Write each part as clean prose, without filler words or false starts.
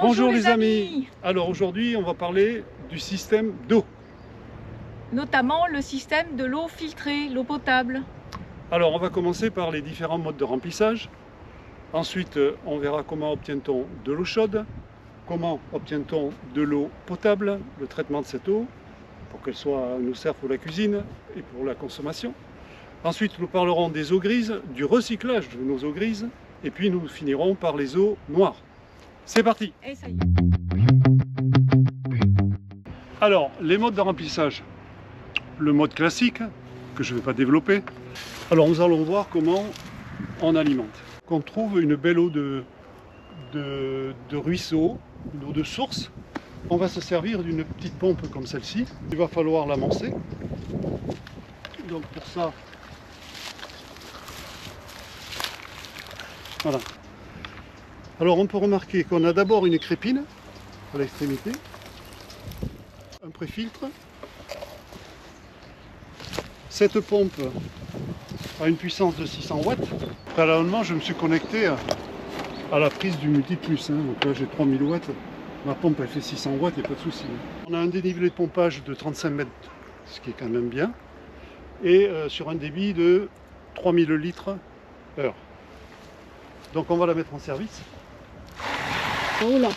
Bonjour les amis. Alors aujourd'hui on va parler du système d'eau. Notamment le système de l'eau filtrée, l'eau potable. Alors on va commencer par les différents modes de remplissage. Ensuite on verra comment obtient-on de l'eau chaude, comment obtient-on de l'eau potable, le traitement de cette eau pour qu'elle nous serve pour la cuisine et pour la consommation. Ensuite nous parlerons des eaux grises, du recyclage de nos eaux grises et puis nous finirons par les eaux noires. C'est parti! Et ça y est. Alors, les modes de remplissage. Le mode classique, que je ne vais pas développer. Alors, nous allons voir comment on alimente. Qu'on trouve une belle eau de ruisseau, une eau de source. On va se servir d'une petite pompe comme celle-ci. Il va falloir l'amorcer. Donc pour ça, voilà. Alors on peut remarquer qu'on a d'abord une crépine à l'extrémité, un préfiltre. Cette pompe a une puissance de 600 watts. Préalablement, je me suis connecté à la prise du multiplus. Donc là, j'ai 3000 watts. Ma pompe, elle fait 600 watts, il n'y a pas de souci. On a un dénivelé de pompage de 35 mètres, ce qui est quand même bien. Et sur un débit de 3000 litres heure. Donc on va la mettre en service. Oh là.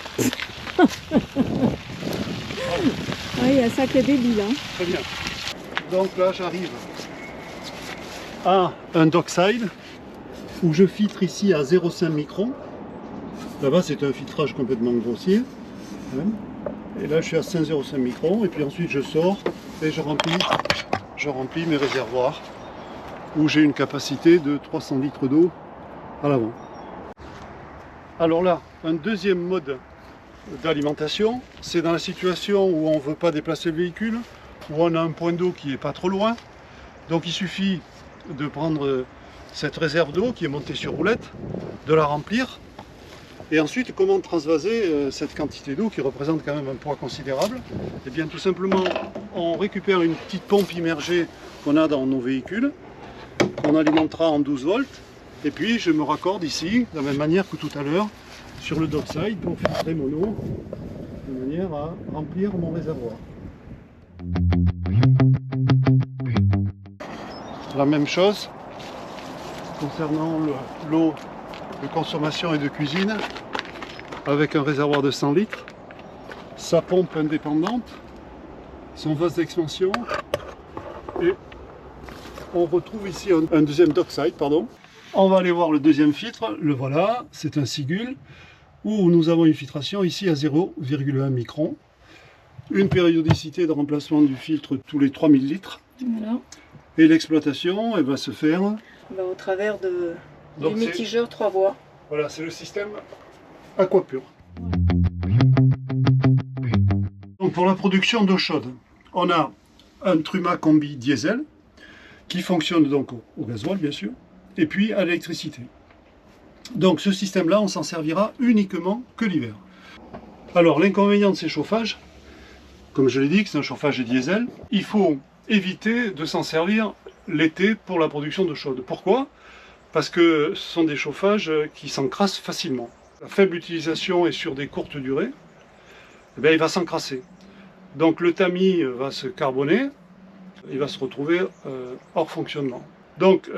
Il y a un sacré débit là. Très bien. Donc là j'arrive à un dockside où je filtre ici à 0,5 microns. Là-bas c'est un filtrage complètement grossier. Et là je suis à 5,05 microns et puis ensuite je sors et je remplis mes réservoirs où j'ai une capacité de 300 litres d'eau à l'avant. Alors là, un deuxième mode d'alimentation, c'est dans la situation où on ne veut pas déplacer le véhicule, où on a un point d'eau qui n'est pas trop loin. Donc il suffit de prendre cette réserve d'eau qui est montée sur roulette, de la remplir. Et ensuite, comment transvaser cette quantité d'eau qui représente quand même un poids considérable? Eh bien tout simplement, on récupère une petite pompe immergée qu'on a dans nos véhicules, qu'on alimentera en 12 volts. Et puis je me raccorde ici, de la même manière que tout à l'heure, sur le dockside pour filtrer mon eau, de manière à remplir mon réservoir. La même chose concernant l'eau de consommation et de cuisine, avec un réservoir de 100 litres, sa pompe indépendante, son vase d'expansion, et on retrouve ici un deuxième dockside, pardon. On va aller voir le deuxième filtre, le voilà, c'est un Sigul, où nous avons une filtration ici à 0,1 micron, une périodicité de remplacement du filtre tous les 3000 litres, Voilà. Et l'exploitation, elle va se faire Au travers du Donc mitigeur 3 voies. Voilà, c'est le système Aquapur. Donc pour la production d'eau chaude, on a un Truma Combi diesel, qui fonctionne donc au gasoil bien sûr, et puis à l'électricité. Donc ce système-là, on s'en servira uniquement que l'hiver. Alors l'inconvénient de ces chauffages, comme je l'ai dit, que c'est un chauffage diesel, il faut éviter de s'en servir l'été pour la production d'eau chaude. Pourquoi? Parce que ce sont des chauffages qui s'encrassent facilement. La faible utilisation et sur des courtes durées, eh bien, il va s'encrasser. Donc le tamis va se carboner, il va se retrouver hors fonctionnement. Donc,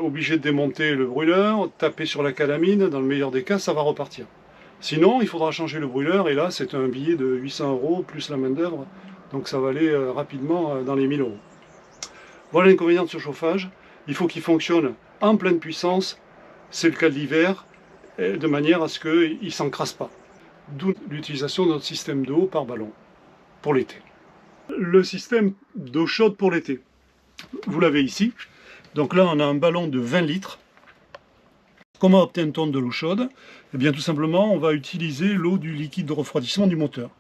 obligé de démonter le brûleur, taper sur la calamine, dans le meilleur des cas, ça va repartir. Sinon, il faudra changer le brûleur, et là, c'est un billet de 800 € plus la main d'œuvre, donc ça va aller rapidement dans les 1000 €. Voilà l'inconvénient de ce chauffage, il faut qu'il fonctionne en pleine puissance, c'est le cas de l'hiver, de manière à ce qu'il ne s'encrasse pas. D'où l'utilisation de notre système d'eau par ballon, pour l'été. Le système d'eau chaude pour l'été, vous l'avez ici. Donc là, on a un ballon de 20 litres. Comment obtient-on de l'eau chaude? Eh bien, tout simplement, on va utiliser l'eau du liquide de refroidissement du moteur.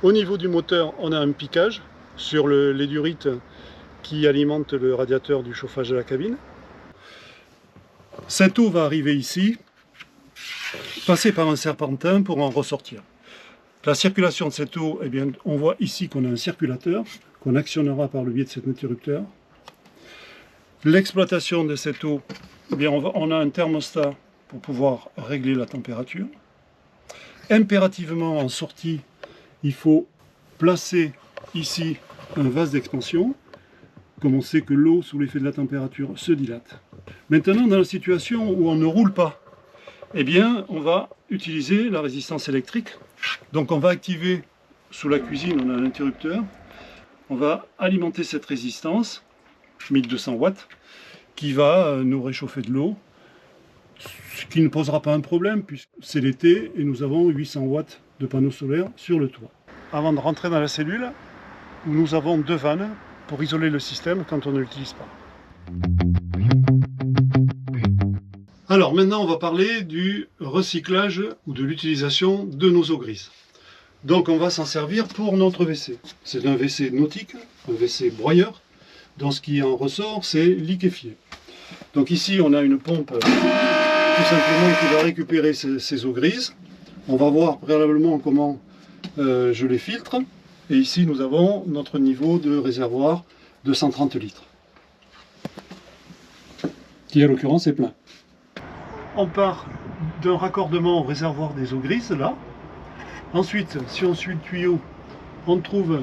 Au niveau du moteur, on a un piquage sur les durites qui alimentent le radiateur du chauffage de la cabine. Cette eau va arriver ici, passer par un serpentin pour en ressortir. La circulation de cette eau, eh bien, on voit ici qu'on a un circulateur qu'on actionnera par le biais de cet interrupteur. L'exploitation de cette eau, eh bien, on a un thermostat pour pouvoir régler la température. Impérativement, en sortie, il faut placer ici un vase d'expansion, comme on sait que l'eau, sous l'effet de la température, se dilate. Maintenant, dans la situation où on ne roule pas, eh bien, on va utiliser la résistance électrique. Donc on va activer, sous la cuisine, on a un interrupteur. On va alimenter cette résistance, 1200 watts, qui va nous réchauffer de l'eau, ce qui ne posera pas un problème, puisque c'est l'été et nous avons 800 watts de panneaux solaires sur le toit. Avant de rentrer dans la cellule, nous avons 2 vannes pour isoler le système quand on ne l'utilise pas. Alors maintenant, on va parler du recyclage ou de l'utilisation de nos eaux grises. Donc on va s'en servir pour notre WC. C'est un WC nautique, un WC broyeur, dont ce qui en ressort, c'est liquéfié. Donc ici, on a une pompe tout simplement qui va récupérer ces eaux grises. On va voir préalablement comment je les filtre. Et ici, nous avons notre niveau de réservoir de 130 litres, qui en l'occurrence est plein. On part d'un raccordement au réservoir des eaux grises, là. Ensuite, si on suit le tuyau, on trouve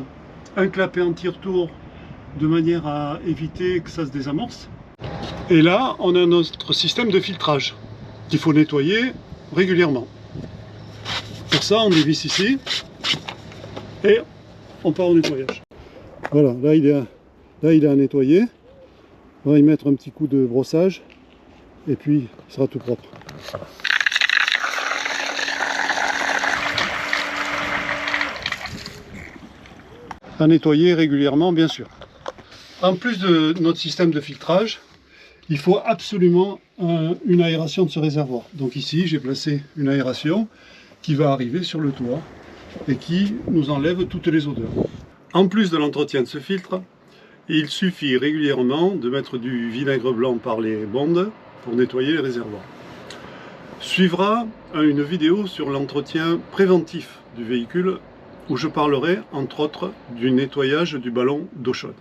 un clapet anti-retour de manière à éviter que ça se désamorce. Et là, on a notre système de filtrage qu'il faut nettoyer régulièrement. Pour ça, on dévisse ici et on part au nettoyage. Voilà, là il est à nettoyer. On va y mettre un petit coup de brossage et puis il sera tout propre. À nettoyer régulièrement, bien sûr. En plus de notre système de filtrage, il faut absolument une aération de ce réservoir. Donc ici, j'ai placé une aération qui va arriver sur le toit et qui nous enlève toutes les odeurs. En plus de l'entretien de ce filtre, il suffit régulièrement de mettre du vinaigre blanc par les bondes pour nettoyer les réservoirs. Suivra une vidéo sur l'entretien préventif du véhicule où je parlerai entre autres du nettoyage du ballon d'eau chaude.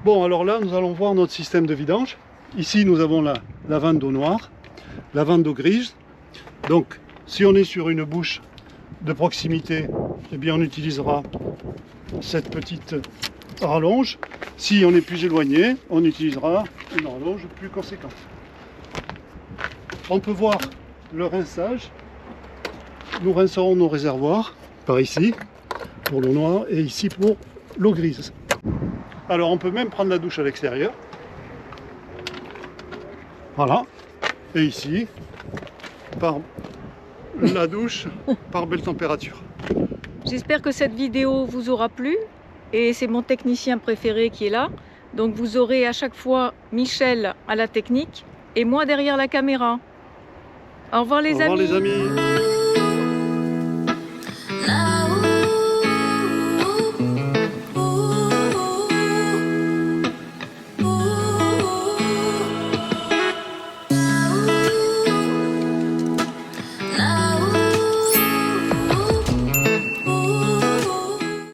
Bon, alors là, nous allons voir notre système de vidange. Ici, nous avons la vanne d'eau noire, la vanne d'eau grise. Donc, si on est sur une bouche de proximité, eh bien, on utilisera cette petite rallonge. Si on est plus éloigné, on utilisera une rallonge plus conséquente. On peut voir le rinçage. Nous rincerons nos réservoirs par ici pour l'eau noire et ici pour l'eau grise. Alors on peut même prendre la douche à l'extérieur. Voilà. Et ici, par la douche par belle température. J'espère que cette vidéo vous aura plu et c'est mon technicien préféré qui est là. Donc vous aurez à chaque fois Michel à la technique et moi derrière la caméra. Au revoir les amis. Au revoir les amis.